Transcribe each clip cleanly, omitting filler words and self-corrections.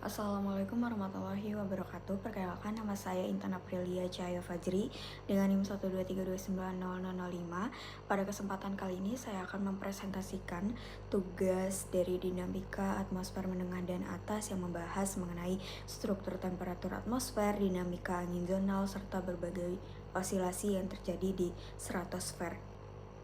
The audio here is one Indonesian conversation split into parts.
Assalamualaikum warahmatullahi wabarakatuh. Perkenalkan, nama saya Intan Aprilia Cahaya Fajri dengan NIM 123290005. Pada kesempatan kali ini saya akan mempresentasikan tugas dari dinamika atmosfer menengah dan atas yang membahas mengenai struktur temperatur atmosfer, dinamika angin zonal, serta berbagai osilasi yang terjadi di stratosfer,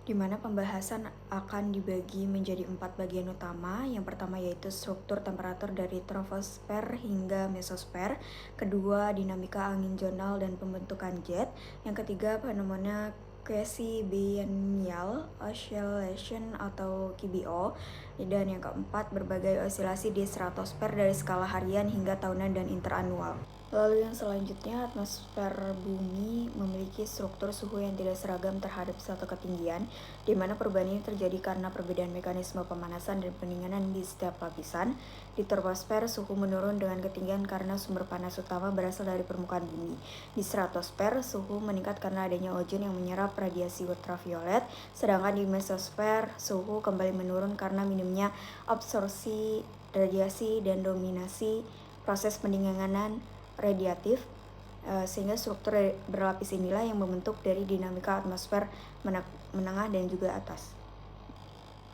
di mana pembahasan akan dibagi menjadi 4 bagian utama. Yang pertama yaitu struktur temperatur dari troposfer hingga mesosfer. Kedua, dinamika angin zonal dan pembentukan jet. Yang ketiga, fenomena quasi-biennial oscillation atau QBO. Dan yang keempat, berbagai osilasi di stratosfer dari skala harian hingga tahunan dan interanual. Lalu yang selanjutnya, atmosfer bumi memiliki struktur suhu yang tidak seragam terhadap satu ketinggian, di mana perubahan ini terjadi karena perbedaan mekanisme pemanasan dan pendinginan di setiap lapisan. Di troposfer, suhu menurun dengan ketinggian karena sumber panas utama berasal dari permukaan bumi. Di stratosfer, suhu meningkat karena adanya ozon yang menyerap radiasi ultraviolet, sedangkan di mesosfer, suhu kembali menurun karena minimnya absorpsi radiasi dan dominasi proses pendinginan radiatif, sehingga struktur berlapis inilah yang membentuk dari dinamika atmosfer menengah dan juga atas.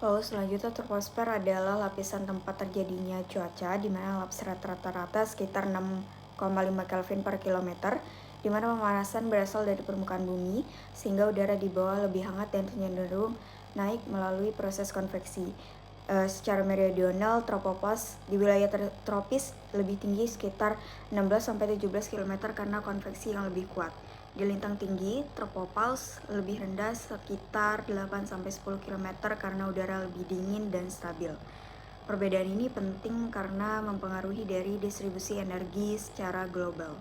Lalu selanjutnya, troposfer adalah lapisan tempat terjadinya cuaca, di mana lapis rata-rata sekitar 6,5 Kelvin per kilometer, di mana pemanasan berasal dari permukaan bumi, sehingga udara di bawah lebih hangat dan cenderung naik melalui proses konveksi. Secara meridional, tropopause di wilayah tropis lebih tinggi sekitar 16-17 km karena konveksi yang lebih kuat. Di lintang tinggi, tropopause lebih rendah sekitar 8-10 km karena udara lebih dingin dan stabil. Perbedaan ini penting karena mempengaruhi dari distribusi energi secara global.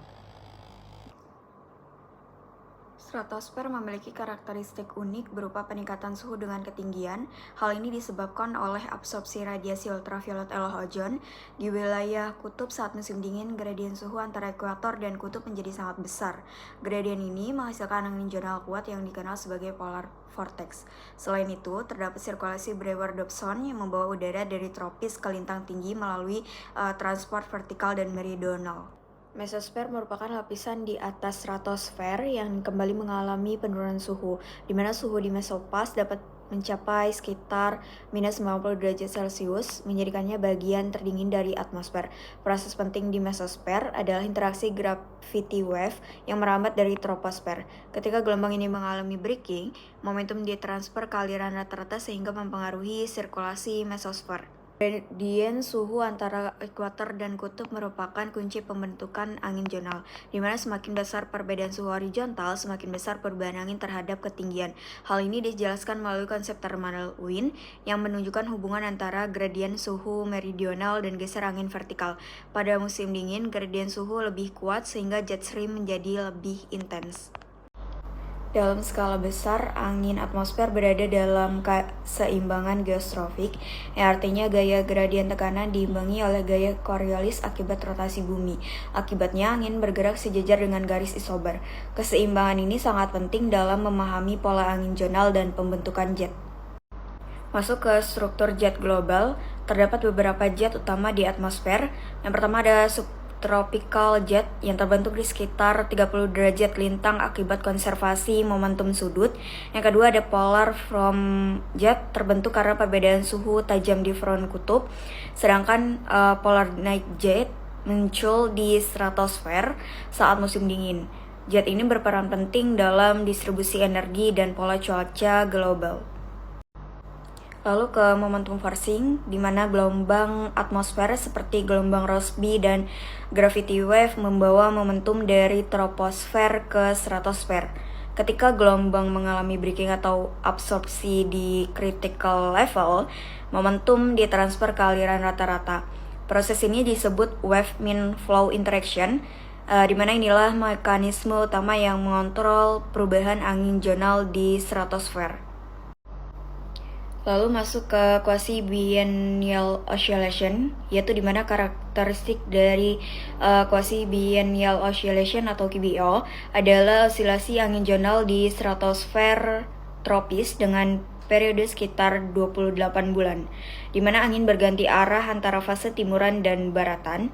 Stratosfer memiliki karakteristik unik berupa peningkatan suhu dengan ketinggian. Hal ini disebabkan oleh absorpsi radiasi ultraviolet oleh ozon. Di wilayah kutub saat musim dingin, gradien suhu antara ekuator dan kutub menjadi sangat besar. Gradien ini menghasilkan angin zonal kuat yang dikenal sebagai polar vortex. Selain itu, terdapat sirkulasi Breuer-Dobson yang membawa udara dari tropis ke lintang tinggi melalui transport vertikal dan meridional. Mesosfer merupakan lapisan di atas stratosfer yang kembali mengalami penurunan suhu, di mana suhu di mesopas dapat mencapai sekitar minus 90 derajat Celcius, menjadikannya bagian terdingin dari atmosfer. Proses penting di mesosfer adalah interaksi gravity wave yang merambat dari troposfer. Ketika gelombang ini mengalami breaking, momentum ditransfer ke aliran rata-rata sehingga mempengaruhi sirkulasi mesosfer. Gradien suhu antara ekuator dan kutub merupakan kunci pembentukan angin zonal, di mana semakin besar perbedaan suhu horizontal, semakin besar perubahan angin terhadap ketinggian. Hal ini dijelaskan melalui konsep thermal wind yang menunjukkan hubungan antara gradien suhu meridional dan geser angin vertikal. Pada musim dingin, gradien suhu lebih kuat sehingga jet stream menjadi lebih intens. Dalam skala besar, angin atmosfer berada dalam keseimbangan geostrofik, yang artinya gaya gradien tekanan diimbangi oleh gaya Coriolis akibat rotasi bumi. Akibatnya, angin bergerak sejajar dengan garis isobar. Keseimbangan ini sangat penting dalam memahami pola angin zonal dan pembentukan jet. Masuk ke struktur jet global, terdapat beberapa jet utama di atmosfer. Yang pertama ada subtropical jet yang terbentuk di sekitar 30 derajat lintang akibat konservasi momentum sudut. Yang kedua ada polar from jet, terbentuk karena perbedaan suhu tajam di front kutub. Sedangkan polar night jet muncul di stratosfer saat musim dingin. Jet ini berperan penting dalam distribusi energi dan pola cuaca global. Lalu ke momentum forcing, di mana gelombang atmosfer seperti gelombang Rossby dan gravity wave membawa momentum dari troposfer ke stratosfer. Ketika gelombang mengalami breaking atau absorpsi di critical level, momentum ditransfer ke aliran rata-rata. Proses ini disebut wave mean flow interaction, di mana inilah mekanisme utama yang mengontrol perubahan angin zonal di stratosfer. Lalu masuk ke quasi-biennial oscillation, yaitu di mana karakteristik dari quasi-biennial oscillation atau QBO adalah osilasi angin zonal di stratosfer tropis dengan periode sekitar 28 bulan, di mana angin berganti arah antara fase timuran dan baratan.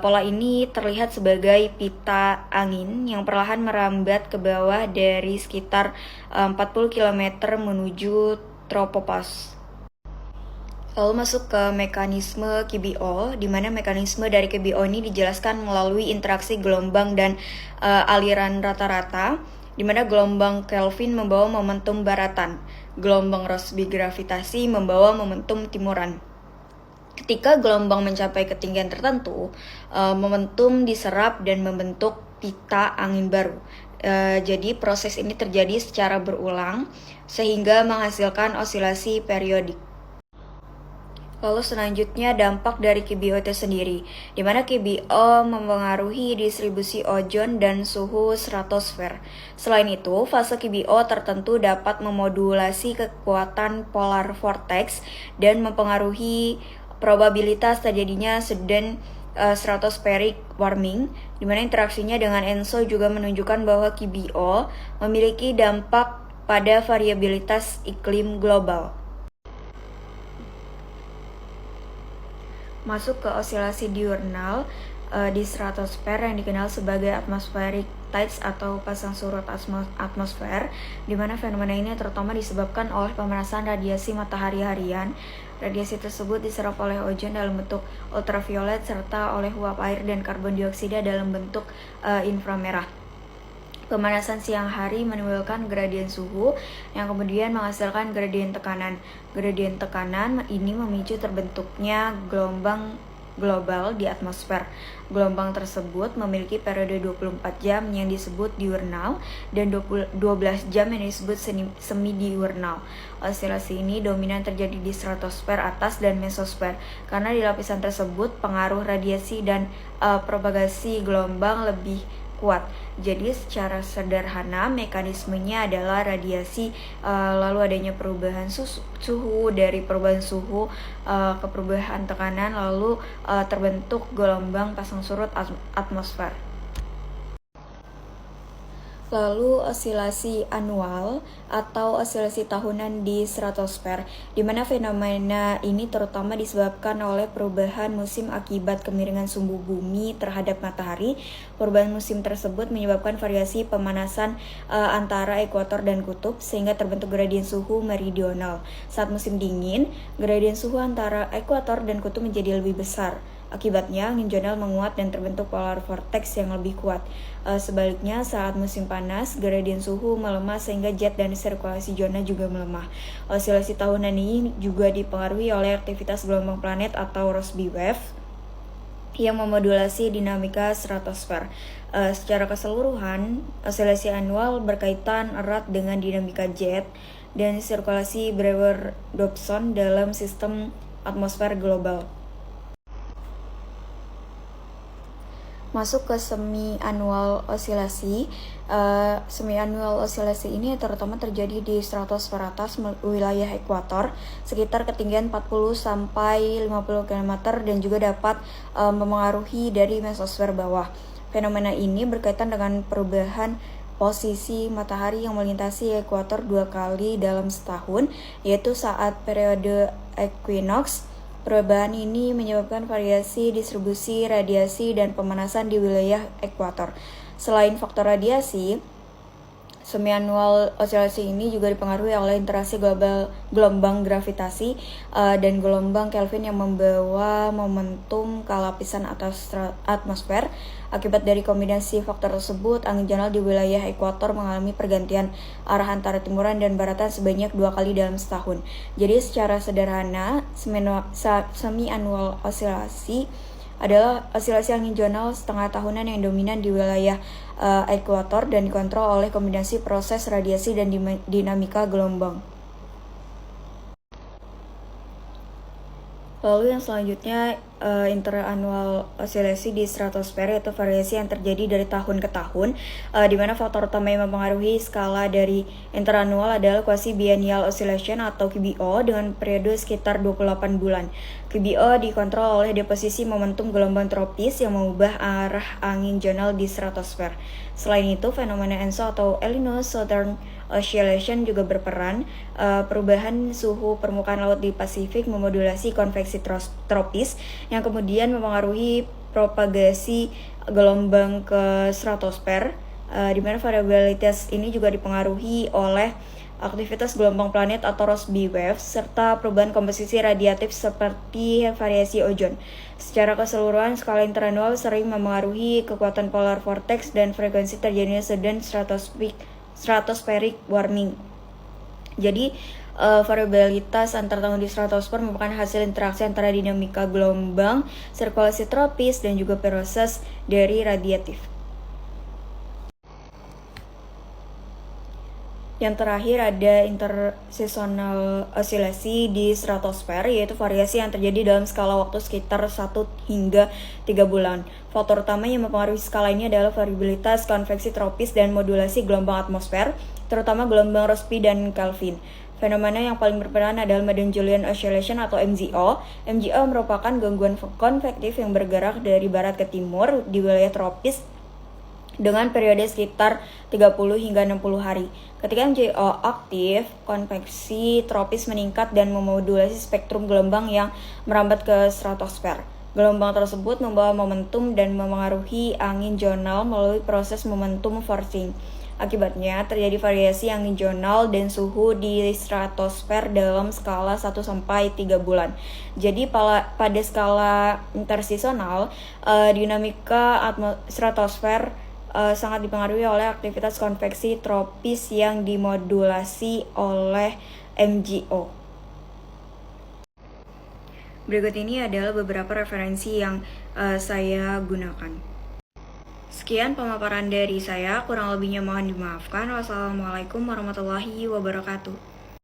Pola ini terlihat sebagai pita angin yang perlahan merambat ke bawah dari sekitar 40 km menuju tropopause. Lalu masuk ke mekanisme KBO, di mana mekanisme dari KBO ini dijelaskan melalui interaksi gelombang dan aliran rata-rata, di mana gelombang Kelvin membawa momentum baratan, gelombang Rossby gravitasi membawa momentum timuran. Ketika gelombang mencapai ketinggian tertentu, momentum diserap dan membentuk pita angin baru. Jadi proses ini terjadi secara berulang sehingga menghasilkan osilasi periodik. Lalu selanjutnya dampak dari KBO itu sendiri, di mana KBO mempengaruhi distribusi ozon dan suhu stratosfer. Selain itu, fase KBO tertentu dapat memodulasi kekuatan polar vortex dan mempengaruhi probabilitas terjadinya sudden stratospheric warming, di mana interaksinya dengan ENSO juga menunjukkan bahwa KBO memiliki dampak pada variabilitas iklim global. Masuk ke osilasi diurnal di stratosfer yang dikenal sebagai atmospheric tides atau pasang surut atmosfer, di mana fenomena ini terutama disebabkan oleh pemanasan radiasi matahari harian. Radiasi tersebut diserap oleh ozon dalam bentuk ultraviolet serta oleh uap air dan karbon dioksida dalam bentuk inframerah. Pemanasan siang hari menimbulkan gradien suhu yang kemudian menghasilkan gradien tekanan. Gradien tekanan ini memicu terbentuknya gelombang global di atmosfer. Gelombang tersebut memiliki periode 24 jam yang disebut diurnal dan 12 jam yang disebut semi-diurnal. Osilasi ini dominan terjadi di stratosfer atas dan mesosfer karena di lapisan tersebut pengaruh radiasi dan propagasi gelombang lebih kuat. Jadi secara sederhana mekanismenya adalah radiasi, lalu adanya perubahan suhu, dari perubahan suhu ke perubahan tekanan, lalu terbentuk gelombang pasang surut atmosfer. Lalu osilasi anual atau osilasi tahunan di stratosfer, di mana fenomena ini terutama disebabkan oleh perubahan musim akibat kemiringan sumbu bumi terhadap matahari. Perubahan musim tersebut menyebabkan variasi pemanasan antara ekuator dan kutub sehingga terbentuk gradien suhu meridional. Saat musim dingin, gradien suhu antara ekuator dan kutub menjadi lebih besar. Akibatnya, angin zonal menguat dan terbentuk polar vortex yang lebih kuat. Sebaliknya, saat musim panas, gradien suhu melemah sehingga jet dan sirkulasi zona juga melemah. Osilasi tahunan ini juga dipengaruhi oleh aktivitas gelombang planet atau Rossby wave yang memodulasi dinamika stratosfer. Secara keseluruhan, osilasi anual berkaitan erat dengan dinamika jet dan sirkulasi Brewer-Dobson dalam sistem atmosfer global. Masuk ke semi-annual osilasi. Semi-annual osilasi ini terutama terjadi di stratosfer atas wilayah ekuator sekitar ketinggian 40 sampai 50 km dan juga dapat memengaruhi dari mesosfer bawah. Fenomena ini berkaitan dengan perubahan posisi matahari yang melintasi ekuator 2 kali dalam setahun, yaitu saat periode equinox. Perubahan ini menyebabkan variasi distribusi radiasi dan pemanasan di wilayah ekuator. Selain faktor radiasi, semi-annual osilasi ini juga dipengaruhi oleh interaksi gelombang gravitasi dan gelombang Kelvin yang membawa momentum ke lapisan atas atmosfer. Akibat dari kombinasi faktor tersebut, angin zonal di wilayah ekuator mengalami pergantian arah antara timuran dan baratan sebanyak 2 kali dalam setahun. Jadi secara sederhana, semi-annual osilasi adalah osilasi angin zonal setengah tahunan yang dominan di wilayah ekuator dan dikontrol oleh kombinasi proses radiasi dan dinamika gelombang. Lalu yang selanjutnya interannual osilasi di stratosfer, yaitu variasi yang terjadi dari tahun ke tahun, di mana faktor utama yang mempengaruhi skala dari interannual adalah quasi-biennial oscillation atau QBO dengan periode sekitar 28 bulan. QBO dikontrol oleh deposisi momentum gelombang tropis yang mengubah arah angin zonal di stratosfer. Selain itu, fenomena ENSO atau El Niño Southern oscillation juga berperan. Perubahan suhu permukaan laut di Pasifik memodulasi konveksi tropis yang kemudian mempengaruhi propagasi gelombang ke stratosfer, di mana variabilitas ini juga dipengaruhi oleh aktivitas gelombang planet atau Rossby waves, serta perubahan komposisi radiatif seperti variasi ozon. Secara keseluruhan, skala interanual sering memengaruhi kekuatan polar vortex dan frekuensi terjadinya sudden stratospheric warming. Jadi, variabilitas antar tahun di stratosfer merupakan hasil interaksi antara dinamika gelombang, sirkulasi tropis, dan juga proses dari radiatif. Yang terakhir ada intersesonal oscillation di stratosfer, yaitu variasi yang terjadi dalam skala waktu sekitar 1 hingga 3 bulan. Faktor utama yang mempengaruhi skala ini adalah variabilitas konveksi tropis dan modulasi gelombang atmosfer, terutama gelombang Rossby dan Kelvin. Fenomena yang paling berperan adalah Madden-Julian Oscillation atau MJO. MJO merupakan gangguan konvektif yang bergerak dari barat ke timur di wilayah tropis dengan periode sekitar 30 hingga 60 hari. Ketika MJO aktif, konveksi tropis meningkat dan memodulasi spektrum gelombang yang merambat ke stratosfer. Gelombang tersebut membawa momentum dan memengaruhi angin zonal melalui proses momentum forcing. Akibatnya, terjadi variasi angin zonal dan suhu di stratosfer dalam skala 1-3 bulan. Jadi, pada skala intersesonal, dinamika stratosfer sangat dipengaruhi oleh aktivitas konveksi tropis yang dimodulasi oleh MJO. Berikut ini adalah beberapa referensi yang saya gunakan. Sekian pemaparan dari saya, kurang lebihnya mohon dimaafkan. Wassalamualaikum warahmatullahi wabarakatuh.